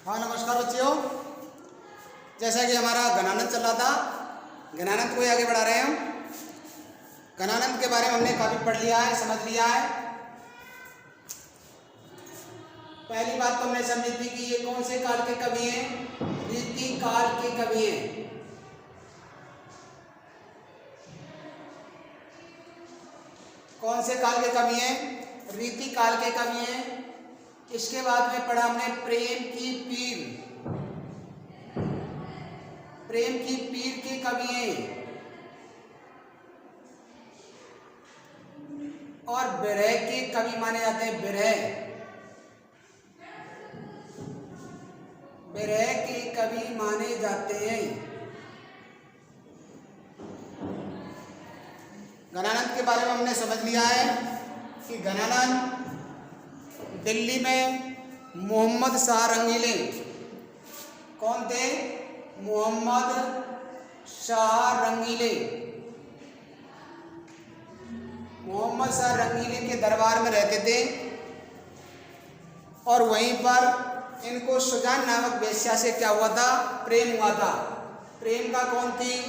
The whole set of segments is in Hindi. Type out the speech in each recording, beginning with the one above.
हाँ नमस्कार बच्चों। जैसा कि हमारा गणानंद चल रहा था, गणानंद को ही आगे बढ़ा रहे हैं हम। गणानंद के बारे में हमने काफी पढ़ लिया है, समझ लिया है। पहली बात तो हमने समझी थी कि ये कौन से काल के कवि हैं? रीति काल के कवि हैं। कौन से काल के कवि हैं? रीति काल के कवि हैं। इसके बाद में पढ़ा हमने प्रेम की पीर। प्रेम की पीर के कवि हैं। और विरह के कवि माने जाते हैं। विरह के कवि माने जाते हैं। गणानंद के बारे में हमने समझ लिया है कि गणानंद दिल्ली में मोहम्मद शाह रंगीले, कौन थे? मोहम्मद शाह रंगीले। मोहम्मद शाह रंगीले के दरबार में रहते थे और वहीं पर इनको सुजान नामक वेश्या से क्या हुआ था? प्रेम हुआ था। प्रेमिका कौन थी?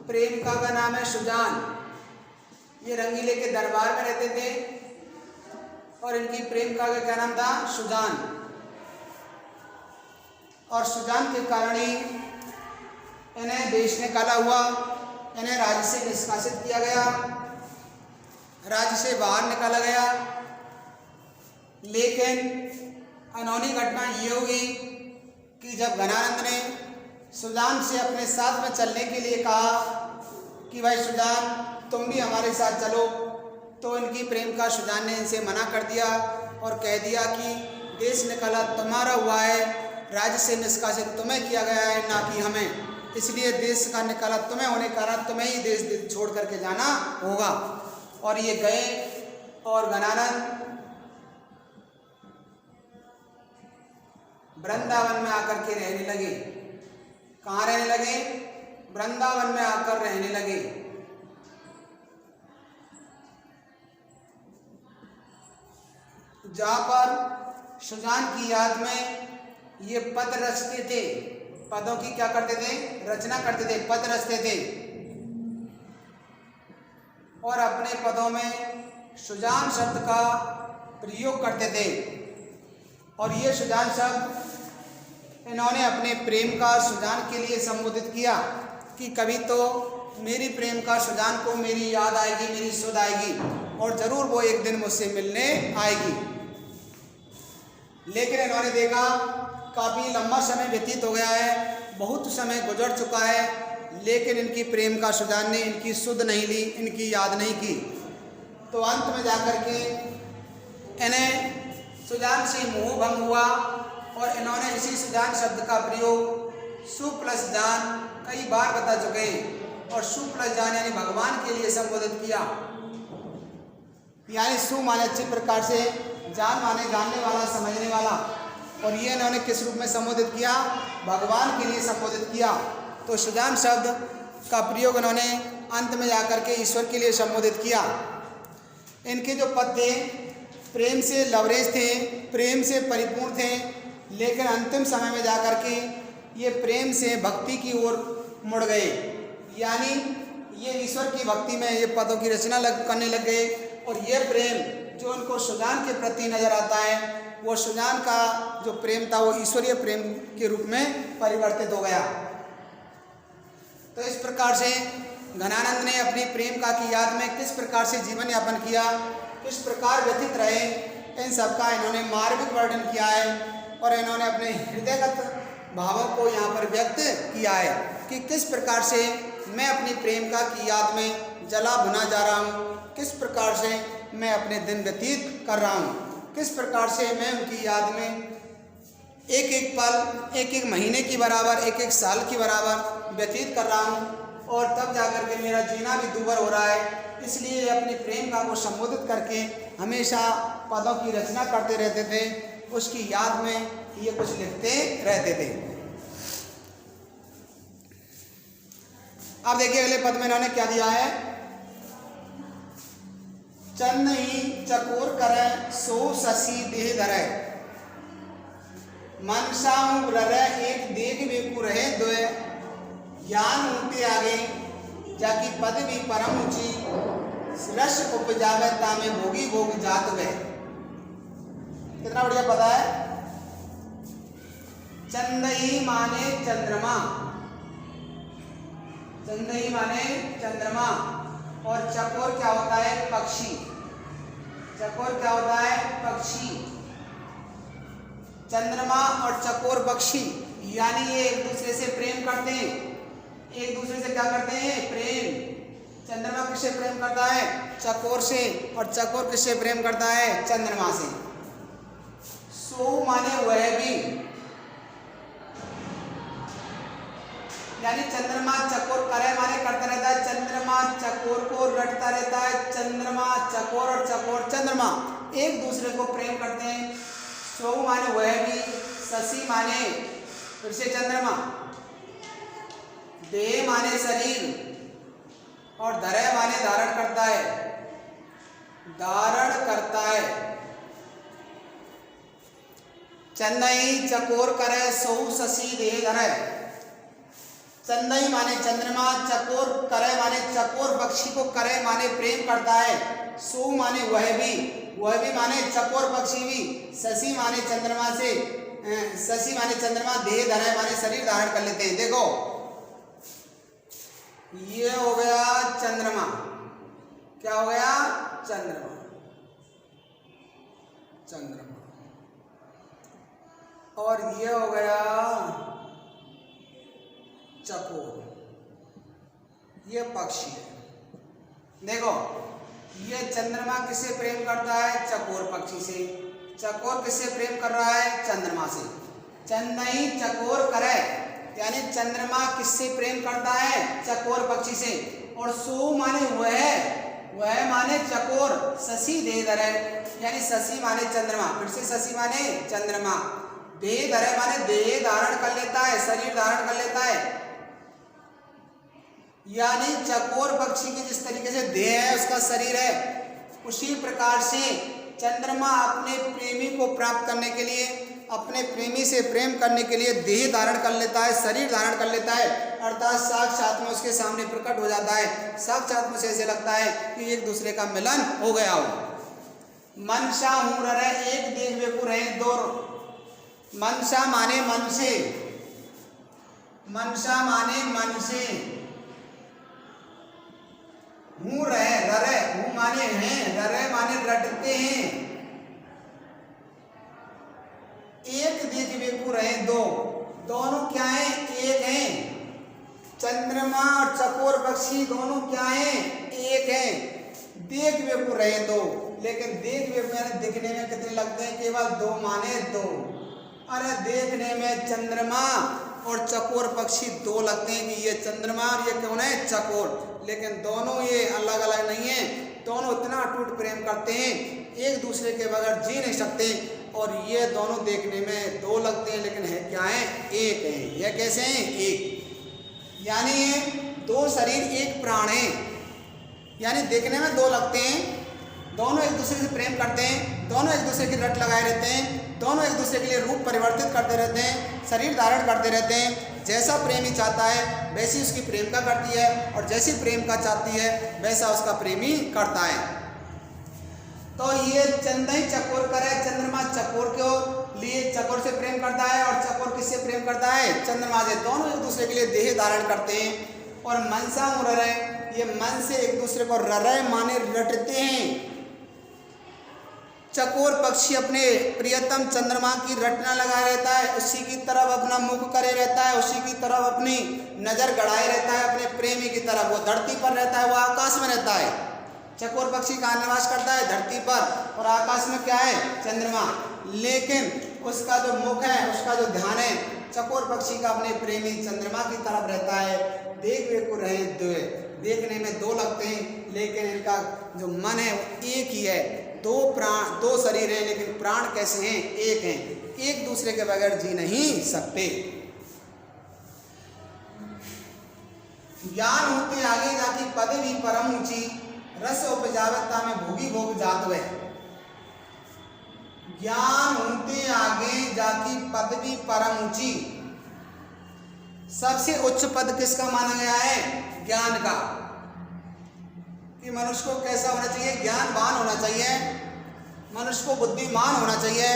प्रेमिका का नाम है सुजान। ये रंगीले के दरबार में रहते थे और इनकी प्रेमिका का क्या नाम था? सुजान। और सुजान के कारण ही इन्हें देश निकाला हुआ, इन्हें राज्य से निष्कासित किया गया, राज्य से बाहर निकाला गया। लेकिन अनहोनी घटना ये हुई कि जब गणानंद ने सुजान से अपने साथ में चलने के लिए कहा कि भाई सुजान तुम भी हमारे साथ चलो, तो इनकी प्रेमिका सुजान ने इनसे मना कर दिया और कह दिया कि देश निकाला तुम्हारा हुआ है, राज्य से निष्कासित तुम्हें किया गया है, ना कि हमें। इसलिए देश का निकाला तुम्हें होने के कारण तुम्हें ही देश छोड़ करके जाना होगा। और ये गए और गणानंद वृंदावन में आकर के रहने लगे। कहाँ रहने लगे? वृंदावन में आकर रहने लगे। जहाँ पर सुजान की याद में ये पद रचते थे। पदों की क्या करते थे? रचना करते थे, पद रचते थे और अपने पदों में सुजान शब्द का प्रयोग करते थे। और ये सुजान शब्द इन्होंने अपने प्रेम का सुजान के लिए संबोधित किया कि कभी तो मेरी प्रेम का सुजान को मेरी याद आएगी, मेरी सुध आएगी और जरूर वो एक दिन मुझसे मिलने आएगी। लेकिन इन्होंने देखा काफ़ी लंबा समय व्यतीत हो गया है, बहुत समय गुजर चुका है, लेकिन इनकी प्रेम का सुजान ने इनकी सुध नहीं ली, इनकी याद नहीं की। तो अंत में जाकर के इन्हें सुजान से मोह भंग हुआ और इन्होंने इसी सुजान शब्द का प्रयोग सु प्लस जान कई बार बता चुके हैं। और सु प्लस जान यानी भगवान के लिए संबोधित किया, यानी सु माने अच्छी प्रकार से, जान माने जानने वाला, समझने वाला। और ये इन्होंने किस रूप में संबोधित किया? भगवान के लिए संबोधित किया। तो सुजान शब्द का प्रयोग इन्होंने अंत में जाकर के ईश्वर के लिए संबोधित किया। इनके जो पद थे प्रेम से लवरेज थे, प्रेम से परिपूर्ण थे, लेकिन अंतिम समय में जाकर के ये प्रेम से भक्ति की ओर मुड़ गए। यानी ये ईश्वर की भक्ति में ये पदों की रचना करने लग गए और ये प्रेम जो उनको सुजान के प्रति नजर आता है, वो सुजान का जो प्रेम था वो ईश्वरीय प्रेम के रूप में परिवर्तित हो गया। तो इस प्रकार से गणानंद ने अपनी प्रेमिका की याद में किस प्रकार से जीवन यापन किया, किस प्रकार व्यतीत रहे, इन सब का इन्होंने मार्मिक वर्णन किया है और इन्होंने अपने हृदयगत भावों को यहाँ पर व्यक्त किया है कि किस प्रकार से मैं अपनी प्रेमिका की याद में जला भुना जा रहा हूँ, किस प्रकार से मैं अपने दिन व्यतीत कर रहा हूँ, किस प्रकार से मैं उनकी याद में एक एक पल, एक एक महीने की बराबर, एक एक साल की बराबर व्यतीत कर रहा हूँ। और तब जाकर के मेरा जीना भी दूभर हो रहा है। इसलिए अपनी प्रेमिका को संबोधित करके हमेशा पदों की रचना करते रहते थे, उसकी याद में ये कुछ लिखते रहते थे। अब देखिए अगले पद में इन्होंने क्या दिया है? चंद ही चकोर करे सो शशि देह धरे। मनसा ररे एक देख बेकु रहे दोए। ज्ञान होते आगे जाकी पद भी परम ऊंची। रस उपजावे तामे भोगी भोग जात गए। कितना बढ़िया पता है। चंदई माने चंद्रमा, चंदई माने चंद्रमा। और चकोर क्या होता है? पक्षी। चकोर क्या होता है? पक्षी। चंद्रमा और चकोर पक्षी, यानी ये एक दूसरे से प्रेम करते हैं। एक दूसरे से क्या करते हैं? प्रेम। चंद्रमा किससे प्रेम करता है? चकोर से। और चकोर किससे प्रेम करता है? चंद्रमा से। सो माने वह भी, यानी चंद्रमा चकोर करे माने करता रहता है। चंद्रमा चकोर को रटता रहता है। चंद्रमा चकोर और चकोर चंद्रमा एक दूसरे को प्रेम करते हैं। सो माने वह भी, शशि माने फिर से चंद्रमा, देह माने शरीर, और धरे माने धारण करता है। धारण करता है। चंदई चकोर करे सो शशि देह धरे। चंदई माने चंद्रमा, चकोर करे माने चकोर पक्षी को करे माने प्रेम करता है। सो माने वह भी माने चकोर पक्षी भी। शशि माने चंद्रमा से, शशि माने चंद्रमा, देह धरे माने शरीर धारण कर लेते हैं। देखो ये हो गया चंद्रमा। क्या हो गया? चंद्रमा। चंद्रमा। और ये हो गया चकोर, ये पक्षी है। देखो ये चंद्रमा किससे प्रेम करता है? चकोर पक्षी से। चकोर किससे प्रेम कर रहा है? चंद्रमा से। चंदई चकोर करे, यानी चंद्रमा किससे प्रेम करता है? चकोर पक्षी से। और सो माने वह माने चकोर, शशि देह धरे, यानी शशि माने चंद्रमा, फिर से शशि माने चंद्रमा, देह धरे माने देह धारण कर लेता है, शरीर धारण कर लेता है। यानी चकोर पक्षी की जिस तरीके से देह है, उसका शरीर है, उसी प्रकार से चंद्रमा अपने प्रेमी को प्राप्त करने के लिए, अपने प्रेमी से प्रेम करने के लिए देह धारण कर लेता है, शरीर धारण कर लेता है, अर्थात साक्षात में उसके सामने प्रकट हो जाता है। साक्षात में से ऐसे लगता है कि एक दूसरे का मिलन हो गया हो। मनसा हूँ रहे एक देख बेकु रहे दो। मनसा माने मन से, मनसा माने मन से। हूँ रहे ररे, हूँ माने हैं, ररे माने रटते हैं। एक देख बेकु रहे दो, दोनों क्या है? एक हैं। चंद्रमा और चकोर पक्षी दोनों क्या हैं? एक हैं। देख बेकु रहे दो, लेकिन देख बेकु यानी दिखने में कितने लगते हैं? केवल दो माने दो। अरे देखने में चंद्रमा और चकोर पक्षी दो लगते हैं कि ये चंद्रमा और ये कौन है? चकोर। लेकिन दोनों ये अलग अलग नहीं है, दोनों इतना अटूट प्रेम करते हैं, एक दूसरे के बगैर जी नहीं सकते। और ये दोनों देखने में दो लगते हैं, लेकिन है क्या है? एक है। ये कैसे हैं? एक, यानी ये दो शरीर एक प्राण है। यानी देखने में दो लगते हैं, दोनों एक दूसरे से प्रेम करते हैं, दोनों एक दूसरे की रट लगाए रहते हैं, दोनों एक दूसरे के लिए रूप परिवर्तित करते रहते हैं, शरीर धारण करते रहते हैं। जैसा प्रेमी चाहता है वैसी उसकी प्रेमिका करती है, और जैसी प्रेमिका चाहती है वैसा उसका प्रेमी करता है। तो ये चंदई चकोर करे, चंद्रमा चकोर के लिए चकोर से प्रेम करता है, और चकोर किससे प्रेम करता है? चंद्रमा से। दोनों एक दूसरे के लिए देह धारण करते हैं। और मनसा ररे, ये मन से एक दूसरे को ररे माने रटते हैं। चकोर पक्षी अपने प्रियतम चंद्रमा की रटना लगाए रहता है, उसी की तरफ अपना मुख करे रहता है, उसी की तरफ अपनी नजर गड़ाए रहता है, अपने प्रेमी की तरफ। वो धरती पर रहता है, वो आकाश में रहता है। चकोर पक्षी का निवास करता है धरती पर, और आकाश में क्या है? चंद्रमा। लेकिन उसका जो मुख है, उसका जो ध्यान है चकोर पक्षी का अपने प्रेमी चंद्रमा की तरफ रहता है। देख बेकु रहे दो, देखने में दो लगते हैं, लेकिन इनका जो मन है वो एक ही है। दो प्राण, दो शरीर हैं, लेकिन प्राण कैसे हैं? एक हैं। एक दूसरे के बगैर जी नहीं सकते। ज्ञान होते आगे जाके पद भी परम ऊंची। रस उपजावे तामे भोगी भोग जात वे। ज्ञान होते आगे जाकी पदवी परम ऊंची। सबसे उच्च पद किसका माना गया है? ज्ञान का। कि मनुष्य को कैसा होना चाहिए? ज्ञानवान होना चाहिए, मनुष्य को बुद्धिमान होना चाहिए,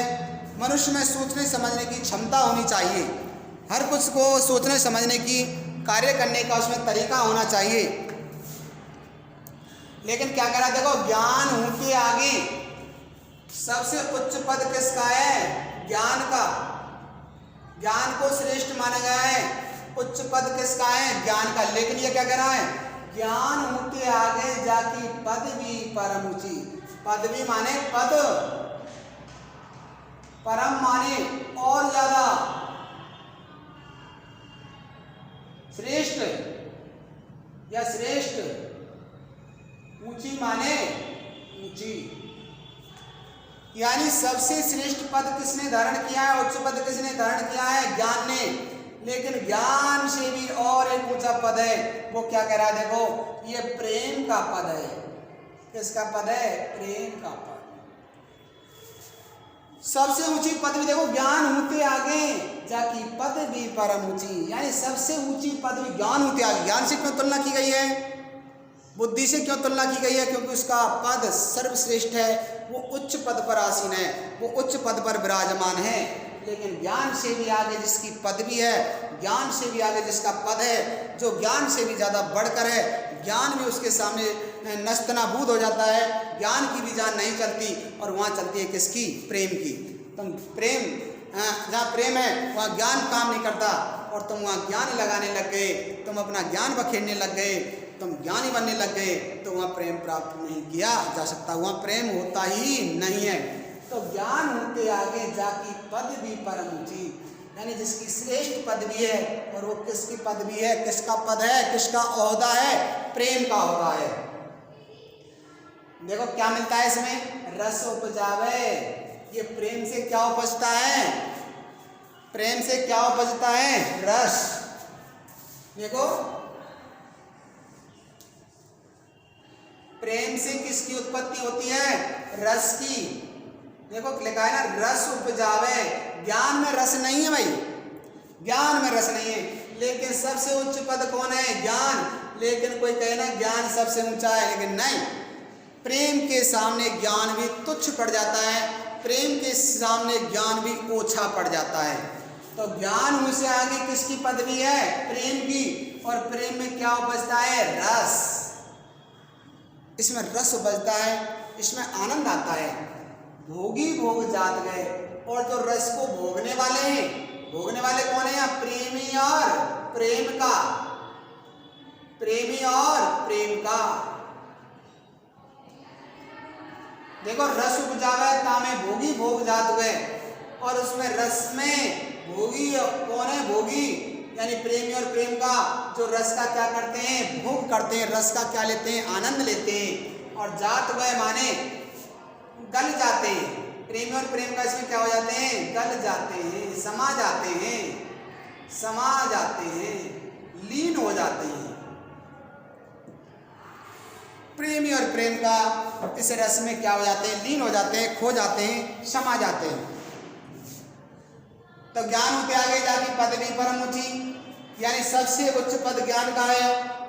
मनुष्य में सोचने समझने की क्षमता होनी चाहिए, हर कुछ को सोचने समझने की, कार्य करने का उसमें तरीका होना चाहिए। लेकिन क्या कह रहा है? देखो, ज्ञान होके आगे सबसे उच्च पद किसका है? ज्ञान का। ज्ञान को श्रेष्ठ माना गया है, उच्च पद किसका है? ज्ञान का। लेकिन ये क्या कह रहा है? ज्ञान होते आगे जाकी पदवी परम ऊंची। पदवी माने पद, परम माने और ज्यादा, श्रेष्ठ या श्रेष्ठ, ऊंची माने ऊंची। यानी सबसे श्रेष्ठ पद किसने धारण किया है? उच्च पद किसने धारण किया है? ज्ञान ने। लेकिन ज्ञान से भी और एक ऊंचा पद है, वो क्या कह रहा है? देखो, ये प्रेम का पद है। किसका पद है? प्रेम का पद। सबसे ऊंची पदवी देखो, ज्ञान होते आगे जाकी पदवी परम ऊंची। यानी सबसे ऊंची पदवी ज्ञान होते आगे। ज्ञान से क्यों तुलना की गई है? बुद्धि से क्यों तुलना की गई है? क्योंकि उसका पद सर्वश्रेष्ठ है, वो उच्च पद पर आसीन है, वो उच्च पद पर विराजमान है। लेकिन ज्ञान से भी आगे जिसकी पदवी है, ज्ञान से भी आगे जिसका पद है, जो ज्ञान से भी ज़्यादा बढ़कर है, ज्ञान भी उसके सामने नस्तनाबूद हो जाता है, ज्ञान की भी जान नहीं चलती, और वहाँ चलती है किसकी? प्रेम की। तुम प्रेम, जहाँ प्रेम है वहाँ ज्ञान काम नहीं करता, और तुम वहाँ ज्ञान लगाने लग गए, तुम अपना ज्ञान बखेरने लग गए, तुम ज्ञानी बनने लग गए, तो वहाँ प्रेम प्राप्त नहीं किया जा सकता, वहाँ प्रेम होता ही नहीं है। तो ज्ञान होते आगे जाकी पदवी परम ऊंची। यानी जिसकी श्रेष्ठ पदवी है, और वो किसकी पदवी है? किसका पद है? किसका ओहदा है? प्रेम का ओहदा है। देखो क्या मिलता है इसमें? रस उपजावे। ये प्रेम से क्या उपजता है? प्रेम से क्या उपजता है? रस। देखो, प्रेम से किसकी उत्पत्ति होती है? रस की। देखो लिखा है ना, रस उपजावे। ज्ञान में रस नहीं है भाई, ज्ञान में रस नहीं है। लेकिन सबसे उच्च पद कौन है? ज्ञान। लेकिन कोई कहे ना ज्ञान सबसे ऊंचा है, लेकिन नहीं, प्रेम के सामने ज्ञान भी तुच्छ पड़ जाता है, प्रेम के सामने ज्ञान भी ओछा पड़ जाता है। तो ज्ञान से आगे किसकी पदवी है? प्रेम की। और प्रेम में क्या उपजता है? रस। इसमें रस उपजता है, इसमें आनंद आता है। भोगी भोग जात गए, और जो रस को भोगने वाले हैं, भोगने वाले कौन है? प्रेमी और प्रेम का, प्रेमी और प्रेम का। देखो, रस उपजावे तामे भोगी भोग जात गए, और उसमें रस में भोगी कौन है? भोगी यानी प्रेमी और प्रेम का, जो रस का क्या करते हैं? भोग करते हैं, रस का क्या लेते हैं? आनंद लेते हैं। और जात गए माने गल जाते हैं। प्रेमी और प्रेम का इसमें क्या हो जाते हैं? गल जाते हैं, समा जाते हैं, समा जाते हैं, लीन हो जाते हैं। प्रेमी और प्रेम का इस रस में क्या हो जाते हैं? लीन हो जाते हैं, खो जाते हैं, समा जाते हैं। तो ज्ञान होते आगे जाके पदवी परम ऊंची। यानी सबसे उच्च पद ज्ञान का है,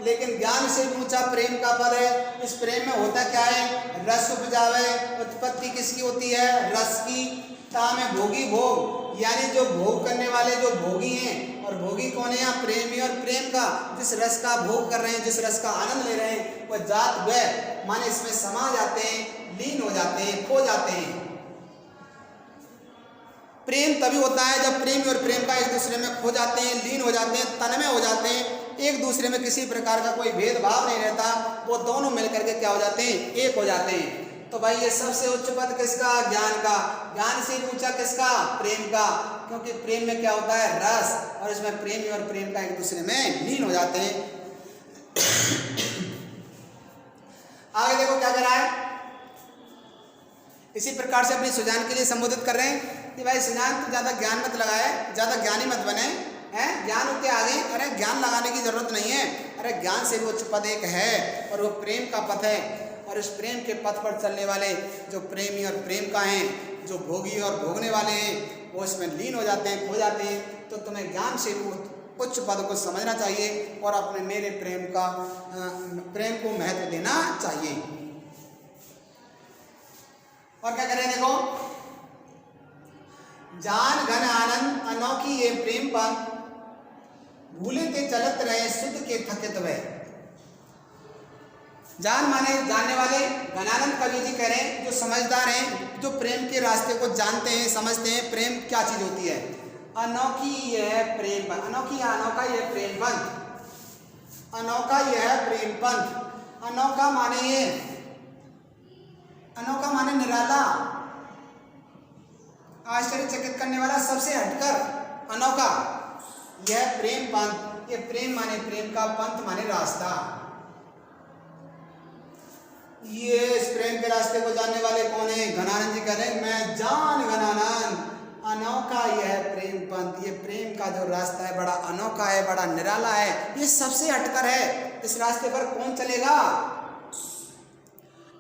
लेकिन ज्ञान से ऊंचा प्रेम का पद है। इस प्रेम में होता क्या है? रस उपजावे। उत्पत्ति किसकी होती है? रस की। तामे भोगी भोग, यानी जो भोग करने वाले जो भोगी हैं, और भोगी कौन है? यहाँ प्रेमी और प्रेम का, जिस रस का भोग कर रहे हैं, जिस रस का आनंद ले रहे हैं, वह जात वह माने इसमें समा जाते हैं, लीन हो जाते हैं, खो जाते हैं। प्रेम तभी होता है जब प्रेमी और प्रेम का एक दूसरे में खो जाते हैं, लीन हो जाते हैं, तन्मय हो जाते हैं, एक दूसरे में किसी प्रकार का कोई भेदभाव नहीं रहता, वो दोनों मिलकर के क्या हो जाते हैं? एक हो जाते हैं। तो भाई ये सबसे उच्च पद किसका? ज्ञान का। ज्ञान से ऊंचा किसका? प्रेम का। क्योंकि प्रेम में क्या होता है? रस, और इसमें प्रेमी और प्रेम का एक दूसरे में लीन हो जाते हैं। आगे देखो क्या कर रहा है, इसी प्रकार से अपनी सुजान के लिए संबोधित कर रहे हैं कि भाई सुजान तू ज़्यादा ज्ञान मत लगाए, ज़्यादा ज्ञानी मत बने, हैं ज्ञान होते आगे। अरे ज्ञान लगाने की जरूरत नहीं है, अरे ज्ञान से भी उच्च पद एक है, और वो प्रेम का पद है। और और इस प्रेम के पथ पर चलने वाले जो प्रेमी और प्रेम का हैं, जो भोगी और भोगने वाले हैं, वो इसमें लीन हो जाते हैं, खो जाते हैं। तो तुम्हें ज्ञान से उच्च पद को समझना चाहिए और अपने मेरे प्रेम को महत्व देना चाहिए। और क्या करें, देखो, जान घन आनंद अनोखी ये प्रेम पंथ, भूले ते चलत रहे सुध के थकित वे। जान माने जानने वाले, घनानंद कवि जी कह रहे हैं जो समझदार हैं, जो प्रेम के रास्ते को जानते हैं, समझते हैं प्रेम क्या चीज होती है। अनोखी यह प्रेम पंथ, अनोखी अनोखा यह प्रेम पंथ, अनोखा यह प्रेम पंथ। अनोखा माने ये, अनोखा माने निराला, आश्चर्यचकित करने वाला, सबसे हटकर अनोखा। यह प्रेम पंथ, ये प्रेम माने प्रेम का, पंथ माने रास्ता। ये इस प्रेम के रास्ते को जानने वाले कौन है? घनानंद जी कह रहे हैं मैं जान घनानंद अनोखा यह प्रेम पंथ, ये प्रेम का जो रास्ता है बड़ा अनोखा है, बड़ा निराला है, ये सबसे हटकर है। इस रास्ते पर कौन चलेगा?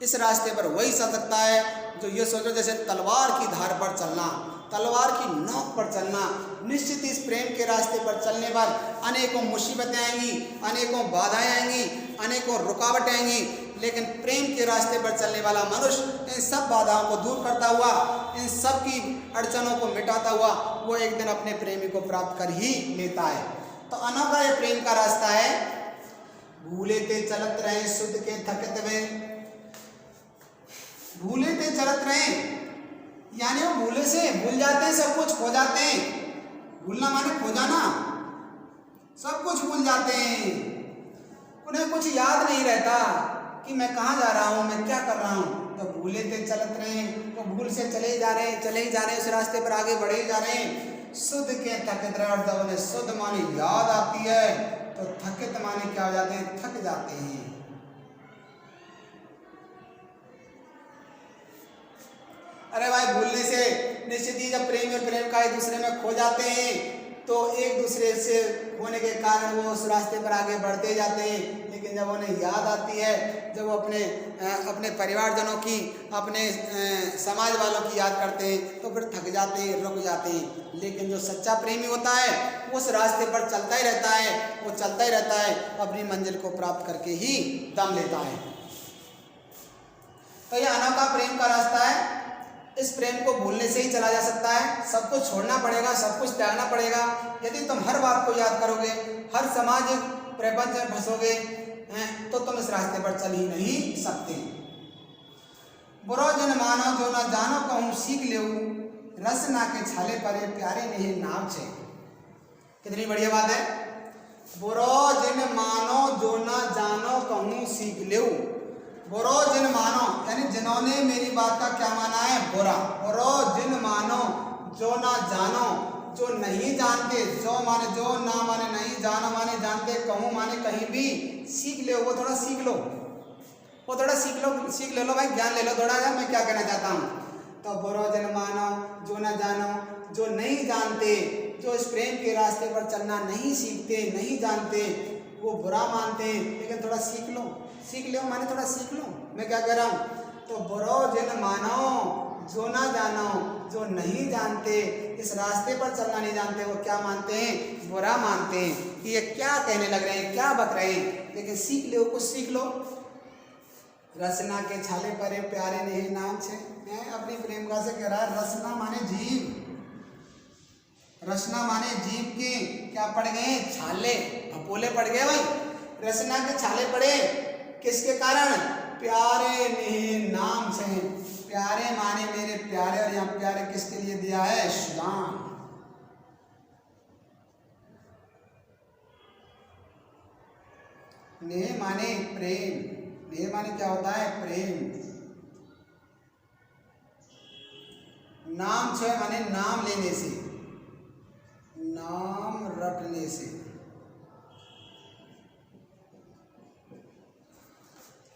इस रास्ते पर वही चल सकता है जो ये सोचो जैसे तलवार की धार पर चलना, तलवार की नोक पर चलना। निश्चित इस प्रेम के रास्ते पर चलने पर अनेकों मुसीबतें आएंगी, अनेकों बाधाएं आएंगी, अनेकों रुकावटें आएंगी, लेकिन प्रेम के रास्ते पर चलने वाला मनुष्य इन सब बाधाओं को दूर करता हुआ, इन सब की अड़चनों को मिटाता हुआ वो एक दिन अपने प्रेमी को प्राप्त कर ही लेता है। तो अनोखा ये प्रेम का रास्ता है। भूले ते चलत रहे सुध के थकित वे, भूले ते चलत रहे यानी वो भूले से भूल जाते हैं, सब कुछ खो जाते हैं। भूलना माने खो जाना, सब कुछ भूल जाते हैं, उन्हें कुछ याद नहीं रहता कि मैं कहाँ जा रहा हूँ, मैं क्या कर रहा हूँ। तो भूले ते चलत रहे, तो भूल से चले ही जा रहे हैं, चले ही जा रहे हैं, उस रास्ते पर आगे बढ़े ही जा रहे हैं। सुध के थकित रहे, और जब उन्हें सुध माने याद आती है तो थकित माने क्या हो जाते हैं? थक जाते हैं। अरे भाई, भूलने से निश्चित ही जब प्रेम और प्रेम का एक दूसरे में खो जाते हैं तो एक दूसरे से होने के कारण वो उस रास्ते पर आगे बढ़ते जाते हैं। लेकिन जब उन्हें याद आती है, जब वो अपने परिवारजनों की, अपने समाज वालों की याद करते हैं तो फिर थक जाते हैं, रुक जाते हैं। लेकिन जो सच्चा प्रेमी होता है वो उस रास्ते पर चलता ही रहता है, वो चलता ही रहता है, अपनी मंजिल को प्राप्त करके ही दम लेता है। तो ये अनोखा प्रेम का रास्ता है। इस प्रेम को भूलने से ही चला जा सकता है। सब कुछ छोड़ना पड़ेगा, सब कुछ त्यागना पड़ेगा। यदि तुम हर बात को याद करोगे, हर सामाजिक प्रपंच में फंसोगे तो तुम इस रास्ते पर चल ही नहीं सकते। बुरो जन मानो जो ना जानो कहूँ सीख ले, रस ना के छाले परे प्यारे नहीं नाम छे। कितनी बढ़िया बात है। बुरो जिन मानो जो ना जानो कहूँ सीख ले, बुरो जिन मानो यानी जिन्होंने मेरी बात का क्या माना है? बुरा। बुरो जिन मानो जो ना जानो, जो नहीं जानते, जो माने जो, ना माने नहीं, जानो माने जानते, कहूँ माने कहीं भी, सीख ले, वो थोड़ा सीख लो, वो थोड़ा सीख ले लो भाई, ज्ञान ले लो थोड़ा यार, मैं क्या कहना चाहता हूँ। तो बुरो जिन मानो जो ना जानो, जो नहीं जानते, जो इस प्रेम के रास्ते पर चलना नहीं सीखते, नहीं जानते, वो बुरा मानते हैं। लेकिन थोड़ा सीख लो, सीख लो माने थोड़ा सीख लो, मैं क्या कह रहा हूँ। तो बुरो जिन मानो जो ना जानो, जो नहीं जानते, इस रास्ते पर चलना नहीं जानते, वो क्या मानते हैं? बुरा मानते हैं कि ये क्या कहने लग रहे हैं, क्या बक रहे हैं। लेकिन सीख लो, कुछ सीख लो। रसना के छाले परे प्यारे नहीं नाम छे। मैं अपनी प्रेम का से कह रहा है, रसना माने जीव, रसना माने जीव के क्या पड़ गए? छाले, फपोले पड़ गए भाई। रसना के छाले पड़े किसके कारण? प्यारे नहीं नाम से। प्यारे माने मेरे प्यारे, और यहाँ प्यारे किसके लिए दिया है? श्याम। नेह माने प्रेम, नेह माने क्या होता है? प्रेम। नाम छे माने नाम लेने से, नाम रटने से।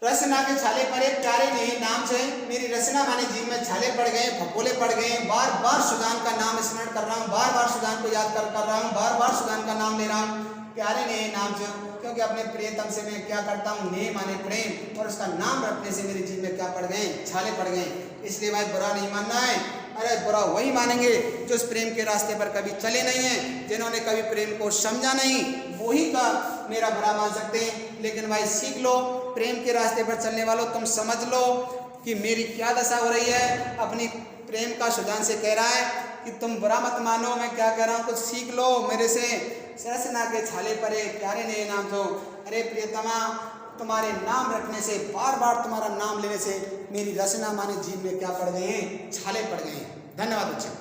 रसना के छाले पड़े प्यारे नहीं नाम से। मेरी रसना माने जीव में छाले पड़ गए, फपोले पड़ गए। बार बार सुजान का नाम स्मरण कर रहा हूँ, बार बार सुजान को याद कर रहा हूँ, बार बार सुजान का नाम ले रहा हूँ, प्यारे ने नाम जो, क्योंकि अपने प्रियतम से मैं क्या करता हूँ, नेह माने प्रेम, और उसका नाम रखने से मेरे जीवन में क्या पड़ गए, छाले पड़ गए। इसलिए भाई बुरा नहीं मानना है। अरे बुरा वही मानेंगे जो इस प्रेम के रास्ते पर कभी चले नहीं हैं, जिन्होंने कभी प्रेम को समझा नहीं, वही का मेरा बुरा मान सकते हैं। लेकिन भाई सीख लो, प्रेम के रास्ते पर चलने वालों, तुम समझ लो कि मेरी क्या दशा हो रही है। अपनी प्रेम का सुजान से कह रहा है कि तुम बुरा मत मानो, मैं क्या कह रहा हूँ, कुछ सीख लो मेरे से। सरसना के छाले परे प्यारे ने नाम जो, अरे प्रियतमा तुम्हारे नाम रखने से, बार बार तुम्हारा नाम लेने से मेरी रचना माने जीव में क्या पड़ गए हैं, छाले पड़ गए हैं। धन्यवाद बच्चों।